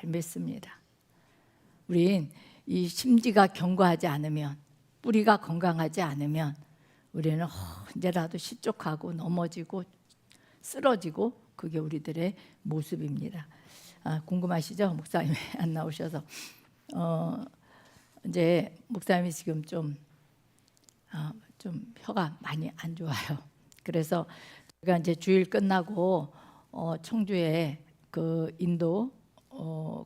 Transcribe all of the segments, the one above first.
맺습니다. 우린 이 심지가 견고하지 않으면, 뿌리가 건강하지 않으면 우리는 언제라도 실족하고 넘어지고 쓰러지고, 그게 우리들의 모습입니다. 궁금하시죠? 목사님이 안 나오셔서. 이제 목사님이 지금 좀 혀가 많이 안 좋아요. 그래서 제가 이제 주일 끝나고 청주에 그 인도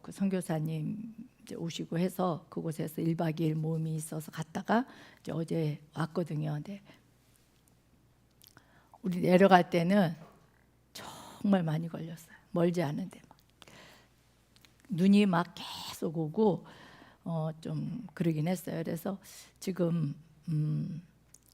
그 선교사님 이제 오시고 해서 그곳에서 1박 2일 모임이 있어서 갔다가 이제 어제 왔거든요. 근데 우리 내려갈 때는 정말 많이 걸렸어요. 멀지 않은데 눈이 막 계속 오고 좀 그러긴 했어요. 그래서 지금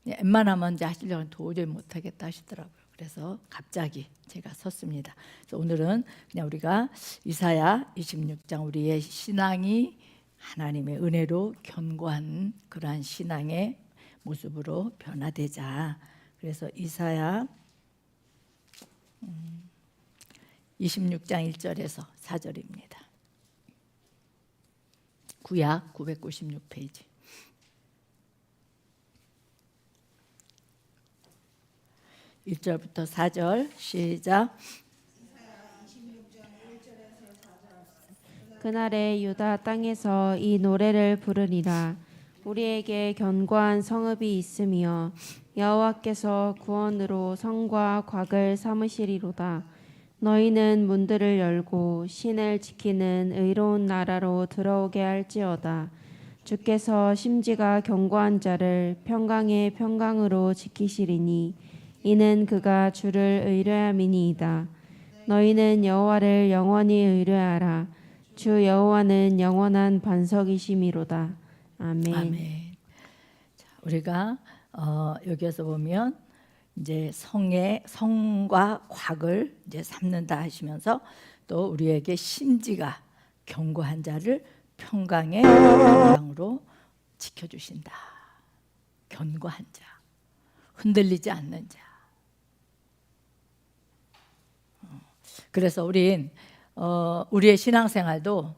웬만하면 이제 하시려고 도저히 못하겠다 하시더라고요. 그래서 갑자기 제가 섰습니다. 그래서 오늘은 그냥 우리가 이사야 26장, 우리의 신앙이 하나님의 은혜로 견고한 그러한 신앙의 모습으로 변화되자. 그래서 이사야 26장 1절에서 4절입니다. 구약 996페이지. (1절부터) 4절 시작. 그날에 유다 땅에서 이 노래를 부르리라. 우리에게 견고한 성읍이 있으며 여호와께서 구원으로 성과 곽을 삼으시리로다. 너희는 문들을 열고 신을 지키는 의로운 나라로 들어오게 할지어다. 주께서 심지가 견고한 자를 평강의 평강으로 지키시리니 이는 그가 주를 의뢰함이니이다. 너희는 여호와를 영원히 의뢰하라. 주 여호와는 영원한 반석이심이로다. 아멘. 아멘. 자, 우리가 여기에서 보면 이제 성과 곽을 이제 삼는다 하시면서 또 우리에게 심지가 견고한 자를 평강의 평강으로 지켜주신다. 견고한 자, 흔들리지 않는 자. 그래서 우리의 신앙생활도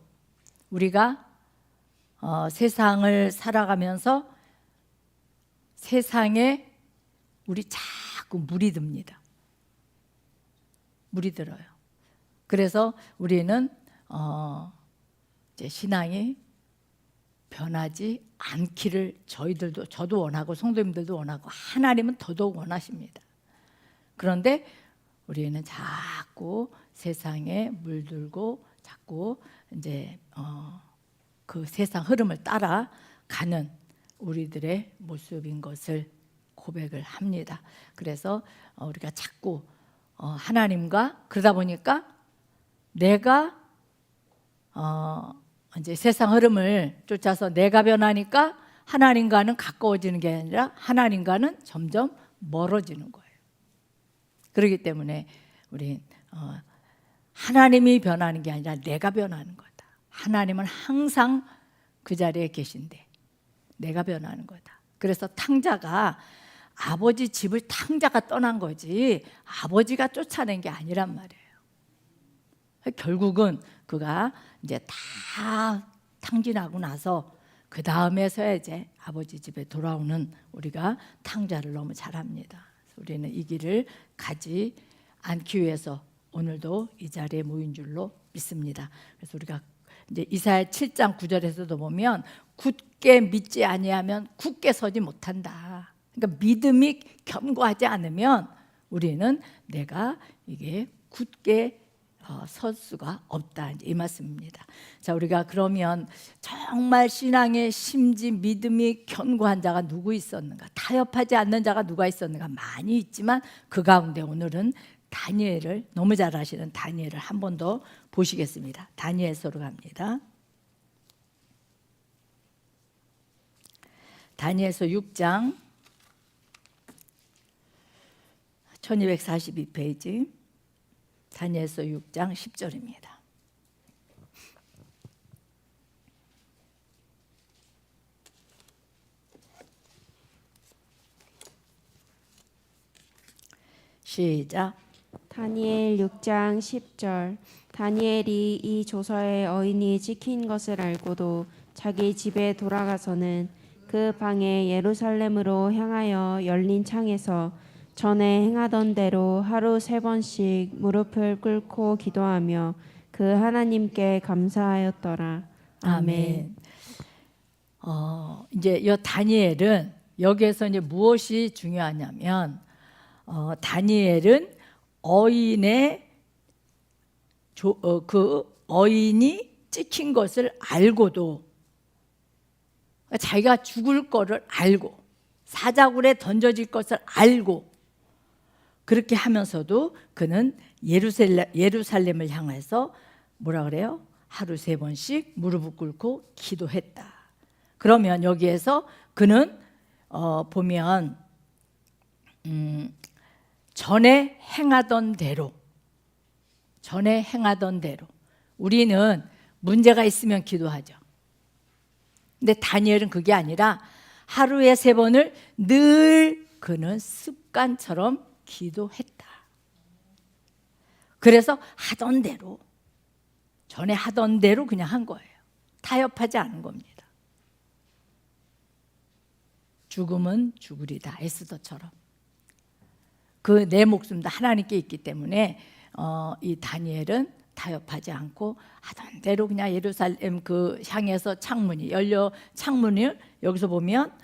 우리가 세상을 살아가면서 세상에 우리 자꾸 물이 듭니다. 물이 들어요. 그래서 우리는 이제 신앙이 변하지 않기를 저도 원하고 성도님들도 원하고 하나님은 더더욱 원하십니다. 그런데 우리는 자꾸 세상에 물들고 자꾸 이제 그 세상 흐름을 따라가는 우리들의 모습인 것을 고백을 합니다. 그래서 우리가 자꾸 하나님과 그러다 보니까 내가 이제 세상 흐름을 쫓아서 내가 변하니까 하나님과는 가까워지는 게 아니라 하나님과는 점점 멀어지는 거예요. 그렇기 때문에 우린 하나님이 변하는 게 아니라 내가 변하는 거다. 하나님은 항상 그 자리에 계신데 내가 변하는 거다. 그래서 탕자가 아버지 집을 탕자가 떠난 거지 아버지가 쫓아낸 게 아니란 말이에요. 결국은 그가 이제 다 탕진하고 나서 그 다음에서야 이제 아버지 집에 돌아오는 우리가 탕자를 너무 잘합니다. 우리는 이 길을 가지 않기 위해서 오늘도 이 자리에 모인 줄로 믿습니다. 그래서 우리가 이제 이사야 7장 9절에서도 보면 굳게 믿지 아니하면 굳게 서지 못한다. 그러니까 믿음이 견고하지 않으면 우리는 내가 이게 굳게 설 수가 없다, 이 말씀입니다. 자, 우리가 그러면 정말 신앙의 심지 믿음이 견고한 자가 누구 있었는가? 타협하지 않는 자가 누가 있었는가? 많이 있지만 그 가운데 오늘은 다니엘을, 너무 잘 아시는 다니엘을 한 번 더 보시겠습니다. 다니엘서로 갑니다. 다니엘서 6장 1242페이지, 다니엘서 6장 10절입니다. 시작. 다니엘 6장 10절. 다니엘이 이 조서의 어인이 찍힌 것을 알고도 자기 집에 돌아가서는 그 방에 예루살렘으로 향하여 열린 창에서 전에 행하던 대로 하루 3번씩 무릎을 꿇고 기도하며 그 하나님께 감사하였더라. 아멘. 이제 이 다니엘은 여기에서 이제 무엇이 중요하냐면 다니엘은 어인의 그 어인이 찍힌 것을 알고도 자기가 죽을 거를 알고 사자굴에 던져질 것을 알고 그렇게 하면서도 그는 예루살렘을 향해서 뭐라 그래요? 하루 3번씩 무릎을 꿇고 기도했다. 그러면 여기에서 그는 보면 전에 행하던 대로 우리는 문제가 있으면 기도하죠. 근데 다니엘은 그게 아니라 하루에 3번을 늘 그는 습관처럼 기도했다. 그래서 하던 대로 전에 하던 대로 그냥 한 거예요. 타협하지 않은 겁니다. 죽음은 죽으리다. 에스더처럼. 그 내 목숨도 하나님께 있기 때문에 이 다니엘은 타협하지 않고 하던 대로 그냥 예루살렘 그 향해서 창문이 열려 창문을 여기서 보면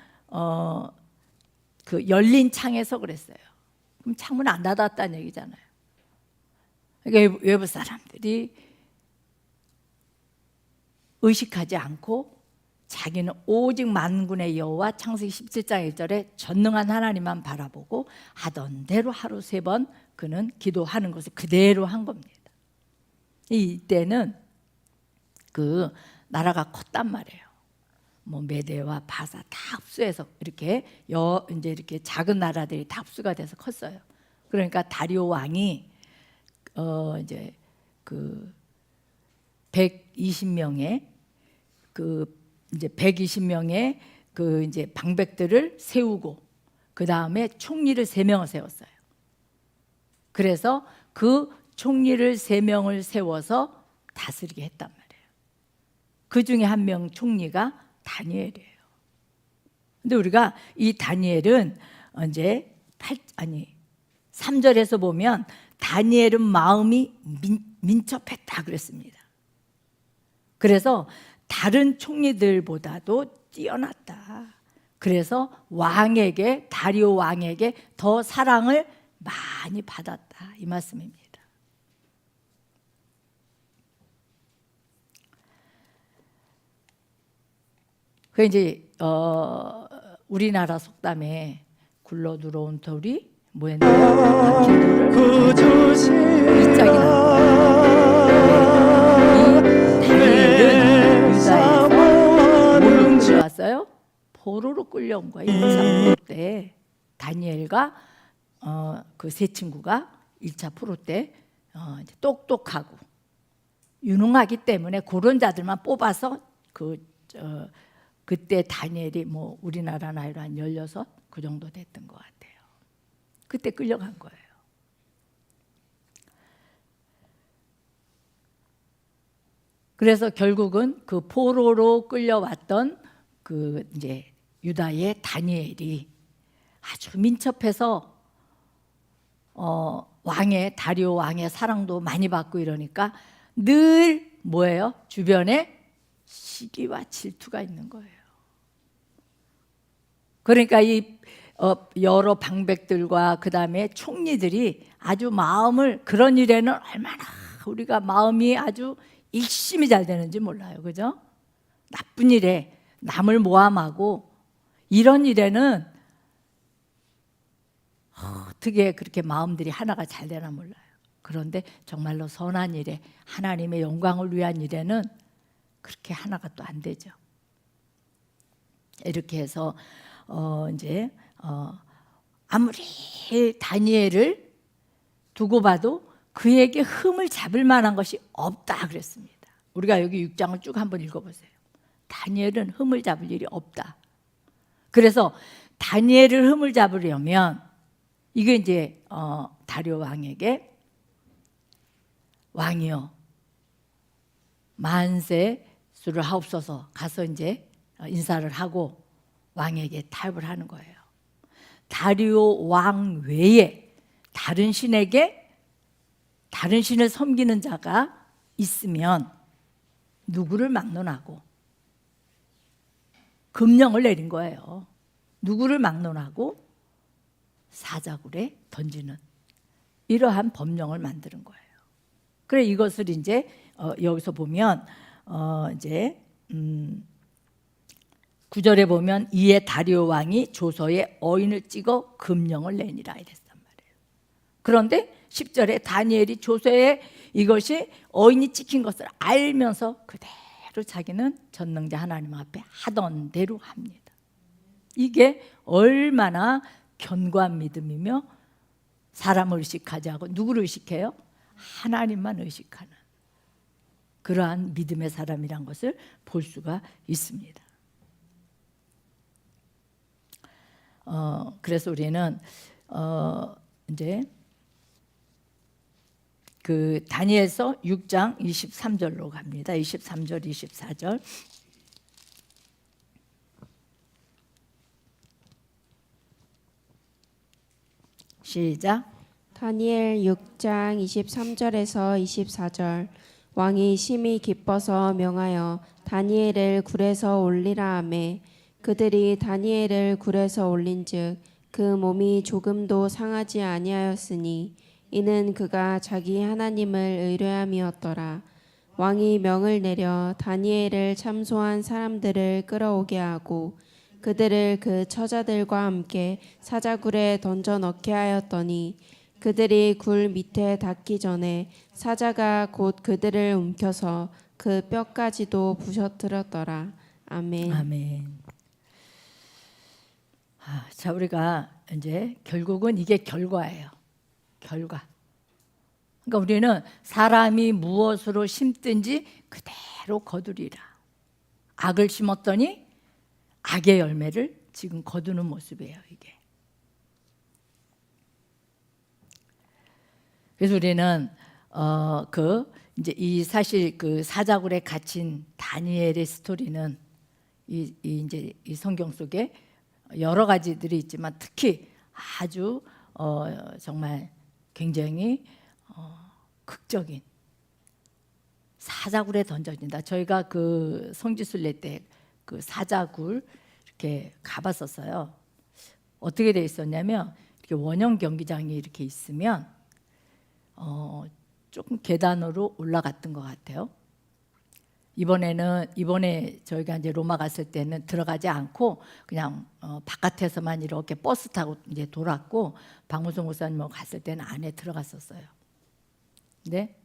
그 열린 창에서 그랬어요. 그럼 창문 안 닫았다는 얘기잖아요. 그러니까 외부 사람들이 의식하지 않고 자기는 오직 만군의 여호와 창세기 17장 1절에 전능한 하나님만 바라보고 하던 대로 하루 3번 그는 기도하는 것을 그대로 한 겁니다. 이때는 그 나라가 컸단 말이에요. 뭐 메대와 바사 다 흡수해서 이렇게 이제 이렇게 작은 나라들이 다 흡수가 돼서 컸어요. 그러니까 다리오 왕이 이제 그 120명의 그 이제 120명의 그 이제 방백들을 세우고 그 다음에 총리를 3명을 세웠어요. 그래서 그 총리를 3명을 세워서 다스리게 했단 말이에요. 그 중에 한 명 총리가 다니엘이에요. 근데 우리가 이 다니엘은 이제 3절에서 보면 다니엘은 마음이 민첩했다 그랬습니다. 그래서 다른 총리들보다도 뛰어났다. 그래서 왕에게 다리오 왕에게 더 사랑을 많이 받았다 이 말씀입니다. 그 이제 우리나라 속담에 굴러 들어온 돌이 뭐였나요? 박힌 돌을 이짝이 나왔어요. 왔어요? 포로로 끌려온 거예요. 1차 포로 때 다니엘과 그 세 친구가 1차 포로 때 똑똑하고 유능하기 때문에 그런 자들만 뽑아서 그때 다니엘이 뭐 우리나라 나이로 한 16 그 정도 됐던 것 같아요. 그때 끌려간 거예요. 그래서 결국은 그 포로로 끌려왔던 그 이제 유다의 다니엘이 아주 민첩해서 왕의 다리오 왕의 사랑도 많이 받고 이러니까 늘 뭐예요? 주변에 시기와 질투가 있는 거예요. 그러니까 이 여러 방백들과 그 다음에 총리들이 아주 마음을 그런 일에는 얼마나 우리가 마음이 아주 일심이 잘 되는지 몰라요. 그죠? 나쁜 일에 남을 모함하고 이런 일에는 어떻게 그렇게 마음들이 하나가 잘 되나 몰라요. 그런데 정말로 선한 일에 하나님의 영광을 위한 일에는 그렇게 하나가 또 안 되죠. 이렇게 해서 이제 아무리 다니엘을 두고 봐도 그에게 흠을 잡을 만한 것이 없다 그랬습니다. 우리가 여기 6장을 쭉 한번 읽어보세요. 다니엘은 흠을 잡을 일이 없다. 그래서 다니엘을 흠을 잡으려면 이게 이제 다리오 왕에게 왕이여 만세 수를 하옵소서 가서 이제 인사를 하고 왕에게 타협을 하는 거예요. 다리오 왕 외에 다른 신에게 다른 신을 섬기는 자가 있으면 누구를 막론하고 금령을 내린 거예요. 누구를 막론하고 사자굴에 던지는 이러한 법령을 만드는 거예요. 그래 이것을 이제 여기서 보면 이제 9절에 보면 이에 다리오 왕이 조서에 어인을 찍어 금령을 내니라 이랬단 말이에요. 그런데 10절에 다니엘이 조서에 이것이 어인이 찍힌 것을 알면서 그대로 자기는 전능자 하나님 앞에 하던 대로 합니다. 이게 얼마나 견고한 믿음이며 사람을 의식하지 않고 누구를 의식해요? 하나님만 의식하는 그러한 믿음의 사람이란 것을 볼 수가 있습니다. 그래서 우리는 이제 그 다니엘서 6장 23절로 갑니다. 23절, 24절. 시작. 다니엘 6장 23절에서 24절. 왕이 심히 기뻐서 명하여 다니엘을 굴에서 올리라 하매 그들이 다니엘을 굴에서 올린즉 그 몸이 조금도 상하지 아니하였으니 이는 그가 자기 하나님을 의뢰함이었더라. 왕이 명을 내려 다니엘을 참소한 사람들을 끌어오게 하고 그들을 그 처자들과 함께 사자굴에 던져 넣게 하였더니 그들이 굴 밑에 닿기 전에 사자가 곧 그들을 움켜서 그 뼈까지도 부셔뜨렸더라. 아멘. 아멘. 자, 우리가 이제 결국은 이게 결과예요. 결과. 그러니까 우리는 사람이 무엇으로 심든지 그대로 거두리라. 악을 심었더니 악의 열매를 지금 거두는 모습이에요, 이게. 그래서 우리는 이제 이 사실 그 사자굴에 갇힌 다니엘의 스토리는 이제 이 성경 속에 여러 가지들이 있지만 특히 아주 정말 굉장히 극적인 사자굴에 던져진다. 저희가 그 성지순례 때 그 사자굴 이렇게 가봤었어요. 어떻게 돼 있었냐면 이렇게 원형 경기장이 이렇게 있으면 조금 계단으로 올라갔던 것 같아요. 이번에 저희가 이제 로마 갔을 때는 들어가지 않고 그냥 바깥에서만 이렇게 버스 타고 이제 돌았고 박무성 목사님 갔을 때는 안에 들어갔었어요. 근데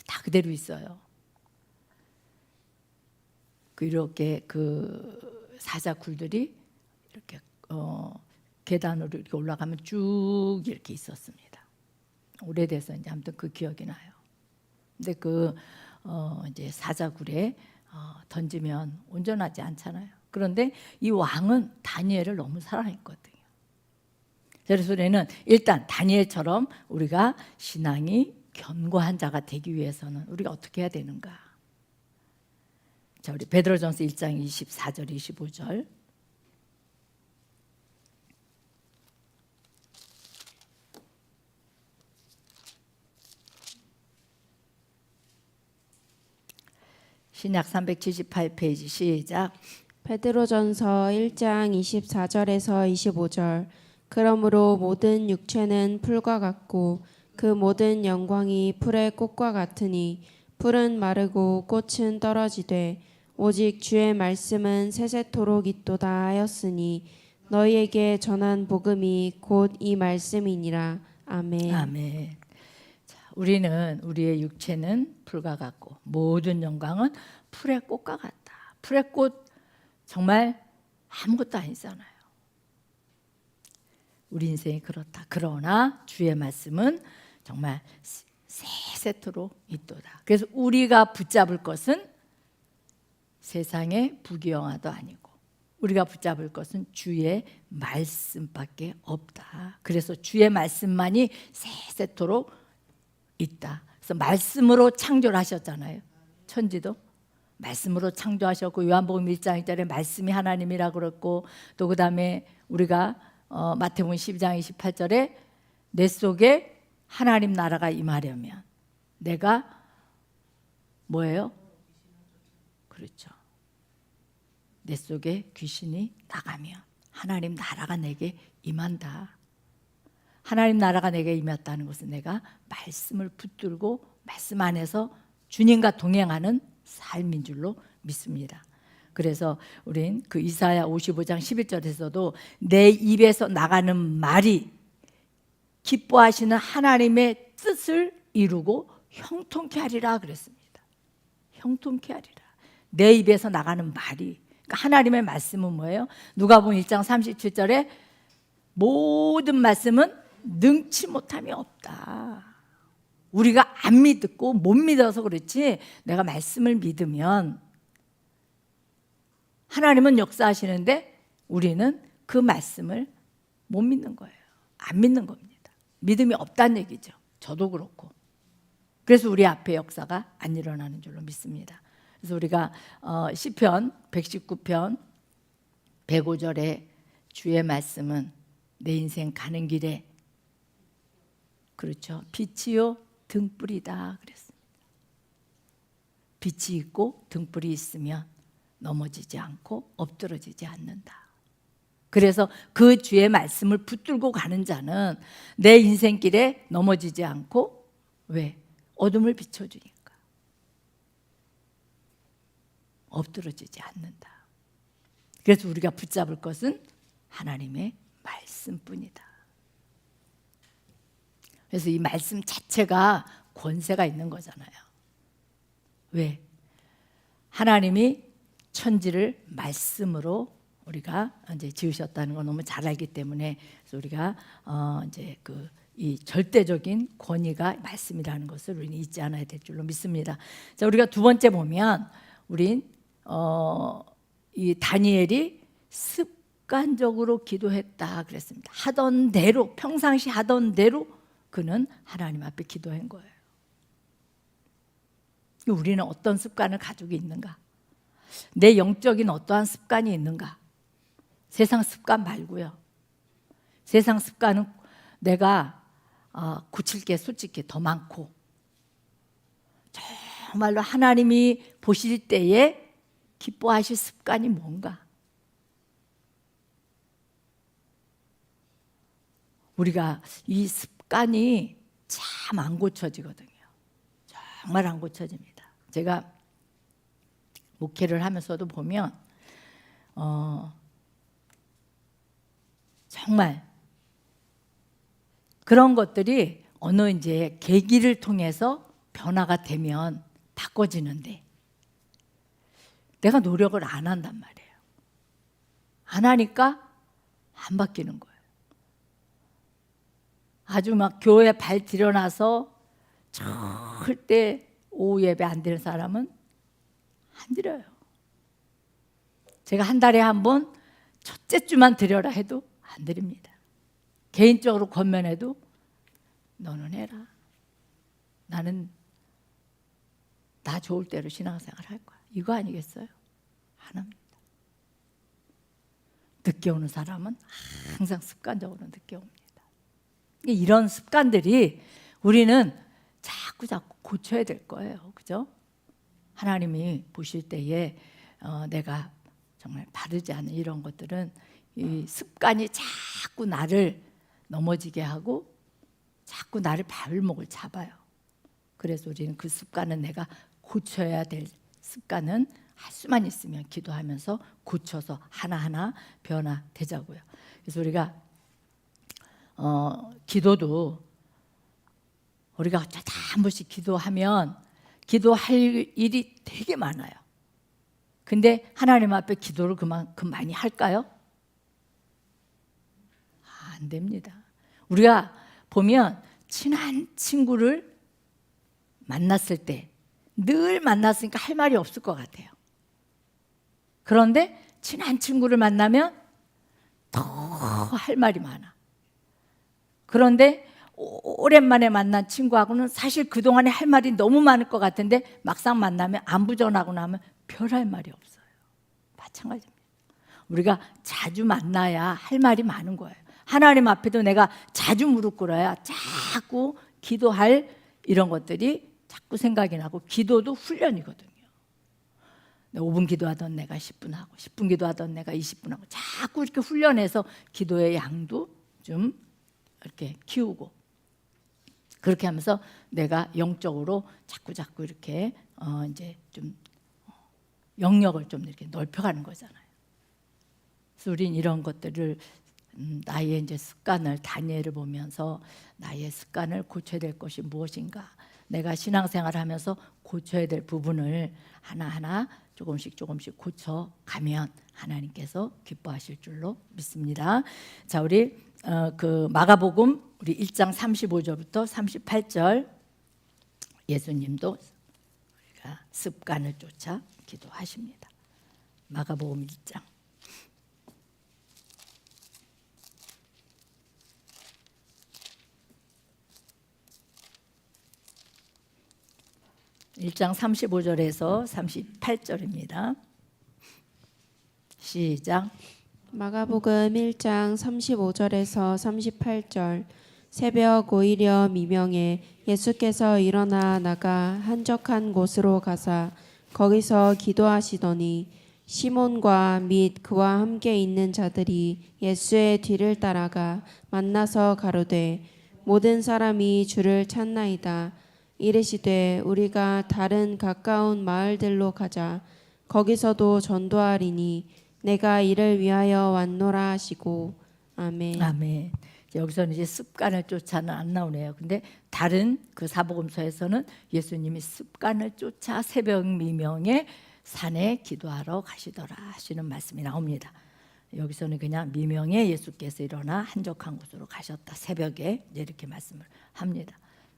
다 그대로 있어요. 이렇게 그 사자굴들이 이렇게 계단으로 이렇게 올라가면 쭉 이렇게 있었습니다. 오래돼서 이제 아무튼 그 기억이 나요. 근데 이제 사자굴에 던지면 온전하지 않잖아요. 그런데 이 왕은 다니엘을 너무 사랑했거든요. 그래서 우리는 일단 다니엘처럼 우리가 신앙이 견고한 자가 되기 위해서는 우리가 어떻게 해야 되는가? 자, 우리 베드로전서 1장 24절 25절. 신약 378페이지 시작. 베드로전서 1장 24절에서 25절. 그러므로 모든 육체는 풀과 같고 그 모든 영광이 풀의 꽃과 같으니 풀은 마르고 꽃은 떨어지되 오직 주의 말씀은 세세토록 있도다 하였으니 너희에게 전한 복음이 곧 이 말씀이니라. 아멘. 아멘. 자, 우리의 육체는 풀과 같고 모든 영광은 풀의 꽃과 같다. 풀의 꽃 정말 아무것도 아니잖아요. 우리 인생이 그렇다. 그러나 주의 말씀은 정말 세세토록 있도다. 그래서 우리가 붙잡을 것은 세상의 부귀영화도 아니고 우리가 붙잡을 것은 주의 말씀밖에 없다. 그래서 주의 말씀만이 세세토록 있다. 그래서 말씀으로 창조를 하셨잖아요. 천지도 말씀으로 창조하셨고, 요한복음 1장 1절에 말씀이 하나님이라 그랬고, 또 그 다음에 우리가 마태복음 12장 28절에 내 속에 하나님 나라가 임하려면 내가 뭐예요? 그렇죠. 내 속에 귀신이 나가면 하나님 나라가 내게 임한다. 하나님 나라가 내게 임했다는 것은 내가 말씀을 붙들고 말씀 안에서 주님과 동행하는 삶인 줄로 믿습니다. 그래서 우린 그 이사야 55장 11절에서도 내 입에서 나가는 말이 기뻐하시는 하나님의 뜻을 이루고 형통케 하리라 그랬습니다. 형통케 하리라. 내 입에서 나가는 말이, 그러니까 하나님의 말씀은 뭐예요? 누가복음 1장 37절에 모든 말씀은 능치 못함이 없다. 우리가 안 믿고 못 믿어서 그렇지, 내가 말씀을 믿으면 하나님은 역사하시는데 우리는 그 말씀을 못 믿는 거예요. 안 믿는 겁니다. 믿음이 없다는 얘기죠. 저도 그렇고. 그래서 우리 앞에 역사가 안 일어나는 줄로 믿습니다. 그래서 우리가 시편 119편 105절에 주의 말씀은 내 인생 가는 길에, 그렇죠, 빛이요 등불이다 그랬습니다. 빛이 있고 등불이 있으면 넘어지지 않고 엎드러지지 않는다. 그래서 그 주의 말씀을 붙들고 가는 자는 내 인생길에 넘어지지 않고, 왜? 어둠을 비춰주니까 엎드러지지 않는다. 그래서 우리가 붙잡을 것은 하나님의 말씀뿐이다. 그래서 이 말씀 자체가 권세가 있는 거잖아요. 왜? 하나님이 천지를 말씀으로 우리가 이제 지으셨다는 걸 너무 잘 알기 때문에, 그래서 우리가 이제 이 절대적인 권위가 말씀이라는 것을 우리는 잊지 않아야 될 줄로 믿습니다. 자, 우리가 두 번째 보면, 우린 이 다니엘이 습관적으로 기도했다 그랬습니다. 하던 대로, 평상시 하던 대로 그는 하나님 앞에 기도한 거예요. 우리는 어떤 습관을 가지고 있는가? 내 영적인 어떠한 습관이 있는가? 세상 습관 말고요. 세상 습관은 내가 고칠 게 솔직히 더 많고, 정말로 하나님이 보실 때에 기뻐하실 습관이 뭔가? 우리가 이 습관이 참 안 고쳐지거든요. 정말 안 고쳐집니다. 제가 목회를 하면서도 보면 정말 그런 것들이 어느 이제 계기를 통해서 변화가 되면 바꿔지는데, 내가 노력을 안 한단 말이에요. 안 하니까 안 바뀌는 거예요. 아주 막 교회에 발 들여놔서 절대 오후 예배 안 드리는 사람은 안 드려요. 제가 한 달에 한 번 첫째 주만 드려라 해도 안 드립니다. 개인적으로 권면해도 너는 해라. 나는 나 좋을 대로 신앙생활 할 거야. 이거 아니겠어요? 안 합니다. 늦게 오는 사람은 항상 습관적으로 늦게 옵니다. 이런 습관들이 우리는 자꾸 고쳐야 될 거예요. 그죠? 하나님이 보실 때에 내가 정말 바르지 않은 이런 것들은, 이 습관이 자꾸 나를 넘어지게 하고 자꾸 나를 발목을 잡아요. 그래서 우리는 그 습관은, 내가 고쳐야 될 습관은 할 수만 있으면 기도하면서 고쳐서 하나하나 변화되자고요. 그래서 우리가 기도도 우리가 어쩌다 한 번씩 기도하면 기도할 일이 되게 많아요. 근데 하나님 앞에 기도를 그만큼 많이 할까요? 안 됩니다. 우리가 보면 친한 친구를 만났을 때 늘 만났으니까 할 말이 없을 것 같아요. 그런데 친한 친구를 만나면 더 할 말이 많아. 그런데 오랜만에 만난 친구하고는 사실 그동안에 할 말이 너무 많을 것 같은데 막상 만나면 안부전하고 나면 별할 말이 없어요. 마찬가지입니다. 우리가 자주 만나야 할 말이 많은 거예요. 하나님 앞에도 내가 자주 무릎 꿇어야 자꾸 기도할 이런 것들이 자꾸 생각이 나고, 기도도 훈련이거든요. 5분 기도하던 내가 10분 하고, 10분 기도하던 내가 20분 하고, 자꾸 이렇게 훈련해서 기도의 양도 좀 이렇게 키우고, 그렇게 하면서 내가 영적으로 자꾸 이렇게 이제 좀 영역을 좀 이렇게 넓혀가는 거잖아요. 그래서 우린 이런 것들을 나의 이제 습관을, 다니엘을 보면서 나의 습관을 고쳐야 될 것이 무엇인가, 내가 신앙생활을 하면서 고쳐야 될 부분을 하나하나 조금씩 고쳐가면 하나님께서 기뻐하실 줄로 믿습니다. 자, 우리 그 마가복음 우리 1장 35절부터 38절, 예수님도 우리가 습관을 쫓아 기도하십니다. 마가복음 1장 1장 35절에서 38절입니다. 시작. 마가복음 1장 35절에서 38절. 새벽 오히려 미명에 예수께서 일어나 나가 한적한 곳으로 가사 거기서 기도하시더니 시몬과 및 그와 함께 있는 자들이 예수의 뒤를 따라가 만나서 가로되 모든 사람이 주를 찾나이다. 이르시되 우리가 다른 가까운 마을들로 가자. 거기서도 전도하리니 내가 이를 위하여 왔노라 하시고. 아멘. 아멘. 여기서는 이제 습관을 쫓아는 안 나오네요. 근데 다른 그 사복음서에서는 예수님이 습관을 쫓아 새벽 미명에 산에 기도하러 가시더라 하시는 말씀이 나옵니다. 여기서는 그냥 미명에 예수께서 일어나 한적한 곳으로 가셨다, 새벽에, 이렇게 말씀을 합니다.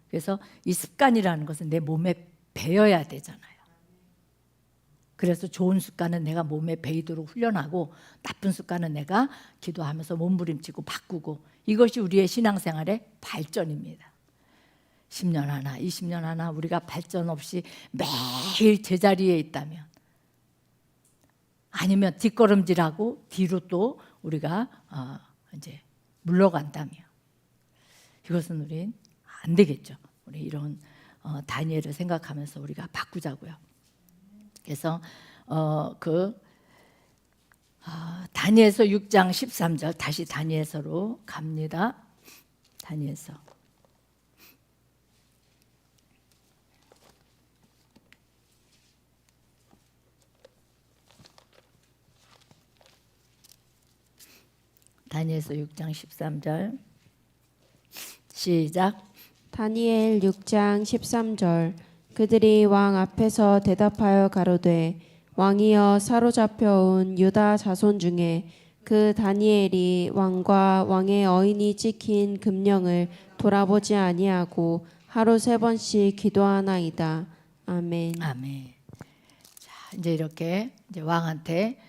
그래서 이 습관이라는 것은 내 몸에 배어야 되잖아요. 그래서 좋은 습관은 내가 몸에 배이도록 훈련하고, 나쁜 습관은 내가 기도하면서 몸부림치고 바꾸고, 이것이 우리의 신앙생활의 발전입니다. 10년 하나 20년 하나 우리가 발전 없이 매일 제자리에 있다면, 아니면 뒷걸음질하고 뒤로 또 우리가 이제 물러간다면, 이것은 우린 안 되겠죠. 우리 이런 다니엘을 생각하면서 우리가 바꾸자고요. 그래서 다니엘서 6장 13절, 다시 다니엘서로 갑니다. 다니엘서 다니엘서 6장 13절 시작. 다니엘 6장 13절. 그들이 왕 앞에서 대답하여 가로되 왕이여 사로잡혀온 유다 자손 중에 그 다니엘이 왕과 왕의 어인이 찍힌 금령을 돌아보지 아니하고 하루 3번씩 기도하나이다. 아멘. 아멘. 자, 이제 이렇게 이제 왕한테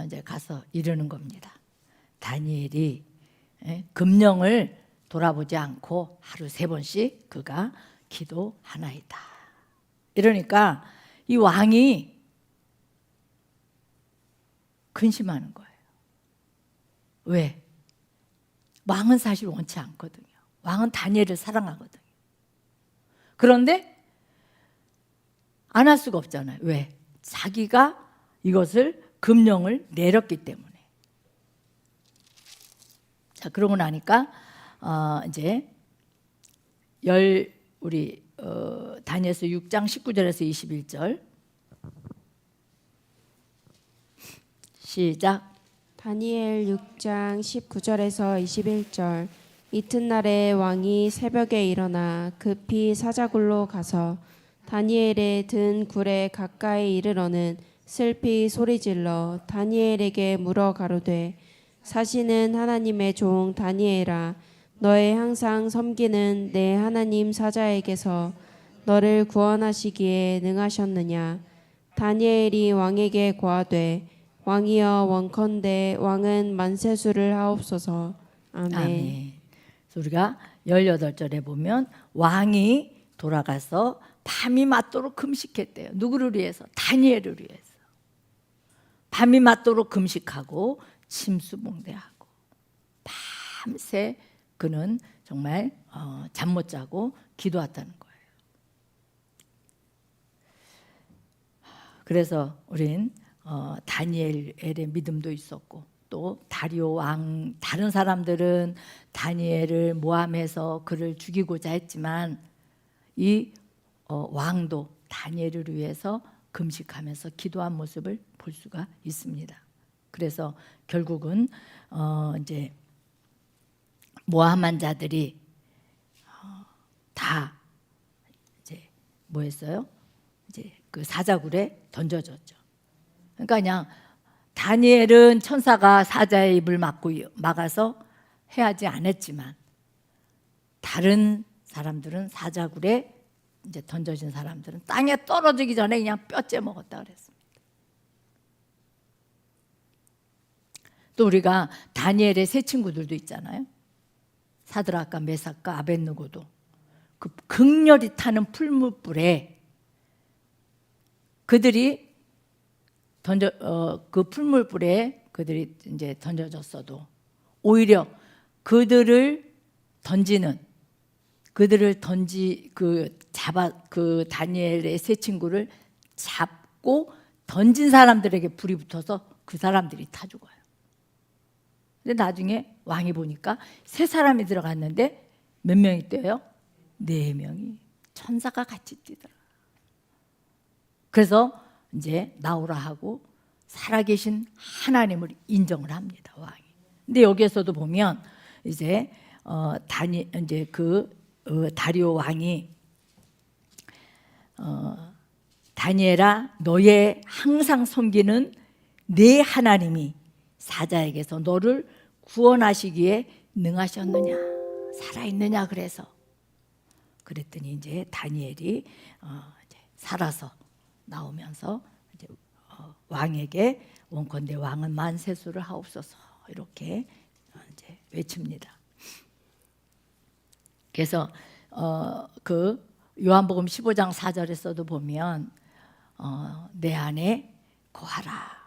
이제 가서 이르는 겁니다. 다니엘이 금령을 돌아보지 않고 하루 3번씩 그가 기도하나이다. 이러니까 이 왕이 근심하는 거예요. 왜? 왕은 사실 원치 않거든요. 왕은 다니엘을 사랑하거든요. 그런데 안 할 수가 없잖아요. 왜? 자기가 이것을 금령을 내렸기 때문에. 자, 그러고 나니까 이제 우리 다니엘서 6장 19절에서 21절 시작. 다니엘 6장 19절에서 21절. 이튿날에 왕이 새벽에 일어나 급히 사자굴로 가서 다니엘의 든 굴에 가까이 이르러는 슬피 소리질러 다니엘에게 물어 가로되 사시는 하나님의 종 다니엘아, 너의 항상 섬기는 내 하나님 사자에게서 너를 구원하시기에 능하셨느냐. 다니엘이 왕에게 고하되 왕이여 원컨대 왕은 만세수를 하옵소서. 아멘. 아멘. 그래서 우리가 18절에 보면 왕이 돌아가서 밤이 맞도록 금식했대요. 누구를 위해서? 다니엘을 위해서. 밤이 맞도록 금식하고 침수봉대하고 밤새 그는 정말 잠 못 자고 기도했다는 거예요. 그래서 우린 다니엘의 믿음도 있었고, 또 다리오 왕, 다른 사람들은 다니엘을 모함해서 그를 죽이고자 했지만 이 왕도 다니엘을 위해서 금식하면서 기도한 모습을 볼 수가 있습니다. 그래서 결국은 이제 모함한 자들이 다 이제 뭐했어요? 이제 그 사자굴에 던져졌죠. 그러니까 그냥 다니엘은 천사가 사자의 입을 막아서 해하지 않았지만 다른 사람들은 사자굴에 이제 던져진 사람들은 땅에 떨어지기 전에 그냥 뼈째 먹었다 그랬습니다. 또 우리가 다니엘의 세 친구들도 있잖아요. 사드락과 메삭과 아벳느고도 그 극렬히 타는 풀무불에 그들이 그 풀무불에 그들이 이제 던져졌어도 오히려 그들을 그 다니엘의 세 친구를 잡고 던진 사람들에게 불이 붙어서 그 사람들이 타 죽어요. 근데 나중에 왕이 보니까 세 사람이 들어갔는데 몇 명이 뛰어요? 4명이 천사가 같이 뛰더라. 그래서 이제 나오라 하고 살아계신 하나님을 인정을 합니다, 왕이. 근데 여기에서도 보면 이제 다리오 왕이 다니엘아, 너의 항상 섬기는 네 하나님이 사자에게서 너를 구원하시기에 능하셨느냐, 살아있느냐. 그랬더니 이제 다니엘이 이제 살아서 나오면서 이제 왕에게 원컨대 왕은 만세수를 하옵소서 이렇게 이제 외칩니다. 그래서 그 요한복음 15장 4절에서도 보면 내 안에 거하라.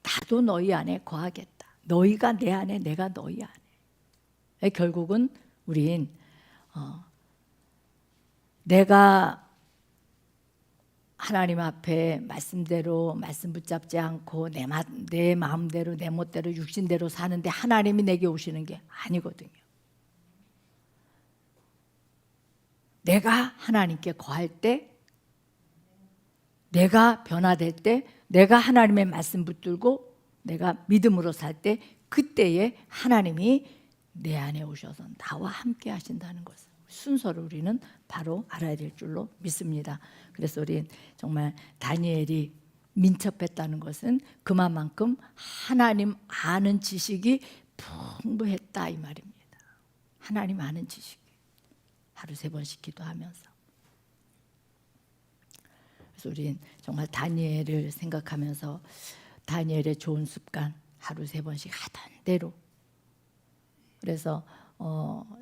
나도 너희 안에 거하겠다. 너희가 내 안에, 내가 너희 안에. 결국은 우린 내가 하나님 앞에 말씀대로 말씀 붙잡지 않고 내 마음대로 내 멋대로 육신대로 사는데 하나님이 내게 오시는 게 아니거든요. 내가 하나님께 거할 때, 내가 변화될 때, 내가 하나님의 말씀 붙들고 내가 믿음으로 살 때, 그때에 하나님이 내 안에 오셔서 나와 함께 하신다는 것을, 순서를 우리는 바로 알아야 될 줄로 믿습니다. 그래서 우리는 정말 다니엘이 민첩했다는 것은 그만큼 하나님 아는 지식이 풍부했다 이 말입니다. 하나님 아는 지식. 하루 3번씩 기도하면서. 그래서 우리는 정말 다니엘을 생각하면서 다니엘의 좋은 습관 하루 3번씩 하던 대로. 그래서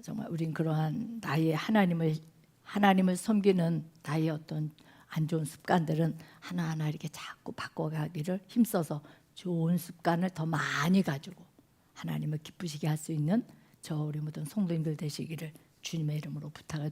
정말 우린 그러한 나의 하나님을 섬기는 나의 어떤 안 좋은 습관들은 하나하나 이렇게 자꾸 바꿔가기를 힘써서 좋은 습관을 더 많이 가지고 하나님을 기쁘시게 할 수 있는 저 우리 모든 성도님들 되시기를 주님의 이름으로 부탁을 드립니다.